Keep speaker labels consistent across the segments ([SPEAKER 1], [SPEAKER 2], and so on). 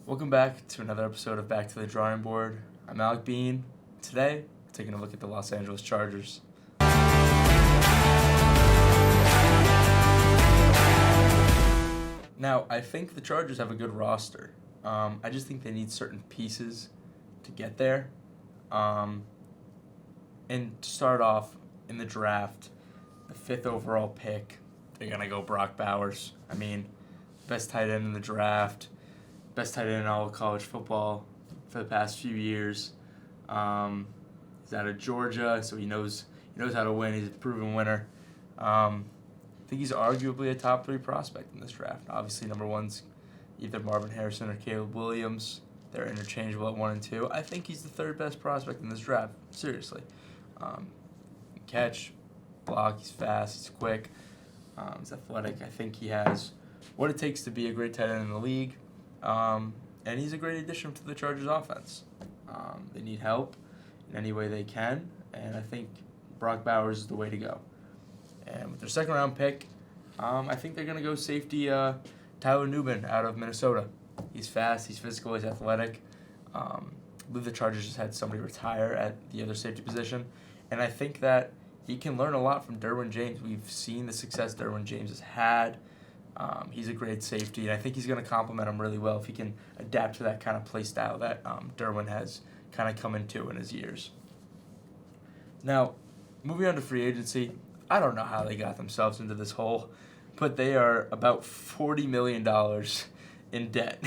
[SPEAKER 1] Welcome back to another episode of Back to the Drawing Board. I'm Alec Bean. Today, we're taking a look at the Los Angeles Chargers. Now, I think the Chargers have a good roster. I just think they need certain pieces to get there. And to start off, in the draft, the 5th overall pick, they're going to go Brock Bowers. Best tight end in the draft, best tight end in all of college football for the past few years. He's out of Georgia, so he knows how to win. He's a proven winner. I think he's arguably a top 3 prospect in this draft. Obviously, number 1's either Marvin Harrison or Caleb Williams. They're interchangeable at 1 and 2. I think he's the 3rd best prospect in this draft. Seriously. Catch, block, he's fast, he's quick, he's athletic. I think he has what it takes to be a great tight end in the league. And he's a great addition to the Chargers offense. They need help in any way they can, and I think Brock Bowers is the way to go. And with their 2nd round pick, I think they're going to go safety Tyler Newman out of Minnesota. He's fast, he's physical, he's athletic. I believe the Chargers just had somebody retire at the other safety position, and I think that he can learn a lot from Derwin James. We've seen the success Derwin James has had. He's a great safety, and I think he's going to complement him really well if he can adapt to that kind of play style that Derwin has kind of come into in his years. Now, moving on to free agency, I don't know how they got themselves into this hole, but they are about $40 million in debt.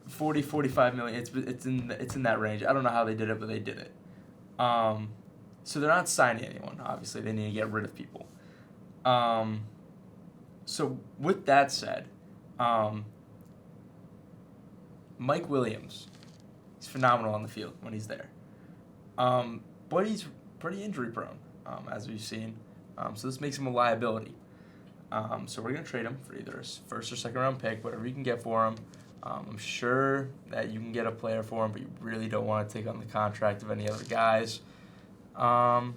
[SPEAKER 1] 40, 45 million. It's in that range. I don't know how they did it, but they did it. So they're not signing anyone. Obviously, they need to get rid of people. So with that said, Mike Williams, he's phenomenal on the field when he's there. But he's pretty injury prone, as we've seen. So this makes him a liability. So we're going to trade him for either a 1st or 2nd round pick, whatever you can get for him. I'm sure that you can get a player for him, but you really don't want to take on the contract of any other guys. And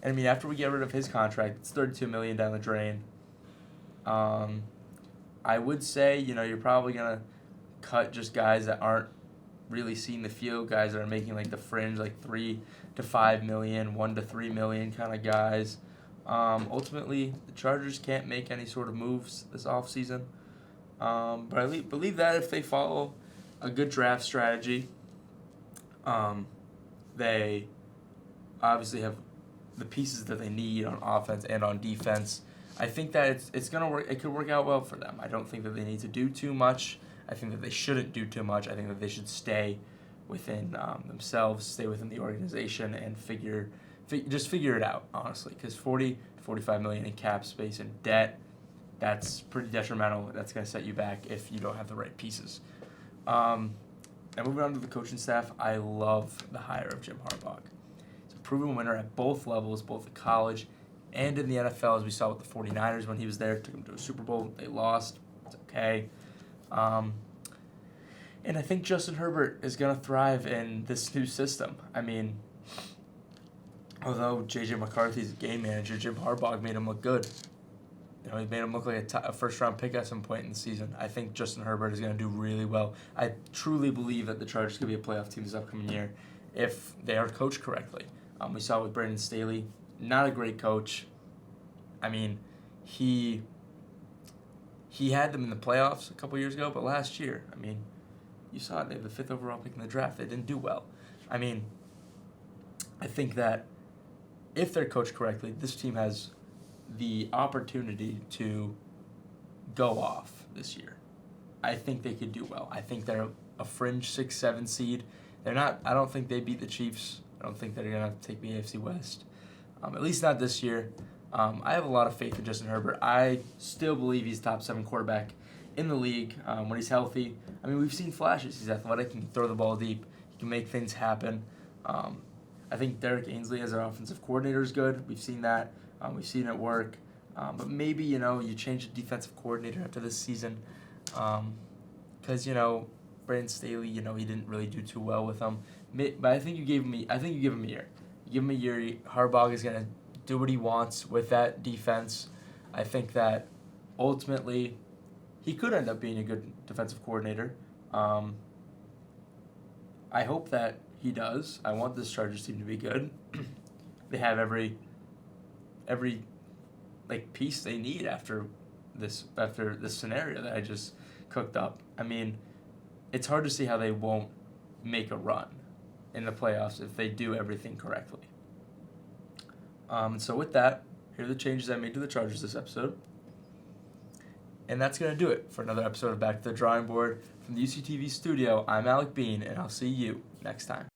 [SPEAKER 1] after we get rid of his contract, it's $32 million down the drain. I would say, you're probably going to cut just guys that aren't really seeing the field, guys that are making like the fringe, like $3 to $5 million, $1 to $3 million kind of guys. Ultimately, the Chargers can't make any sort of moves this offseason. But I believe that if they follow a good draft strategy, they obviously have the pieces that they need on offense and on defense. I think that it's going to work. It could work out well for them. I don't think that they need to do too much. I think that they shouldn't do too much. I think that they should stay within themselves, stay within the organization, and figure it out, honestly. Because 40 to 45 million in cap space and debt, that's pretty detrimental. That's going to set you back if you don't have the right pieces. And moving on to the coaching staff, I love the hire of Jim Harbaugh. He's a proven winner at both levels, both at college and in the NFL, as we saw with the 49ers when he was there. Took them to a Super Bowl. They lost. It's okay. And I think Justin Herbert is going to thrive in this new system. Although J.J. McCarthy's a game manager, Jim Harbaugh made him look good. He made him look like a 1st-round pick at some point in the season. I think Justin Herbert is going to do really well. I truly believe that the Chargers could be a playoff team this upcoming year if they are coached correctly. We saw with Brandon Staley, not a great coach. He had them in the playoffs a couple years ago, but last year, you saw it. They have the 5th overall pick in the draft. They didn't do well. I think that if they're coached correctly, this team has the opportunity to go off this year. I think they could do well. I think they're a fringe 6-7 seed. They're not. I don't think they beat the Chiefs. I don't think they're going to take the AFC West. At least not this year. I have a lot of faith in Justin Herbert. I still believe he's top 7 quarterback in the league when he's healthy. We've seen flashes. He's athletic. He can throw the ball deep. He can make things happen. I think Derek Ainsley as our offensive coordinator is good. We've seen that. We've seen it work. But maybe, you change the defensive coordinator after this season. Because, Brandon Staley, he didn't really do too well with them. But I think you give him a year. You give him a year. Harbaugh is going to do what he wants with that defense. I think that ultimately he could end up being a good defensive coordinator. I hope that he does. I want this Chargers team to be good. They have every like piece they need after this scenario that I just cooked up. I mean, it's hard to see how they won't make a run in the playoffs if they do everything correctly. So with that, here are the changes I made to the Chargers this episode. And that's going to do it for another episode of Back to the Drawing Board. From the UCTV studio, I'm Alec Bean, and I'll see you next time.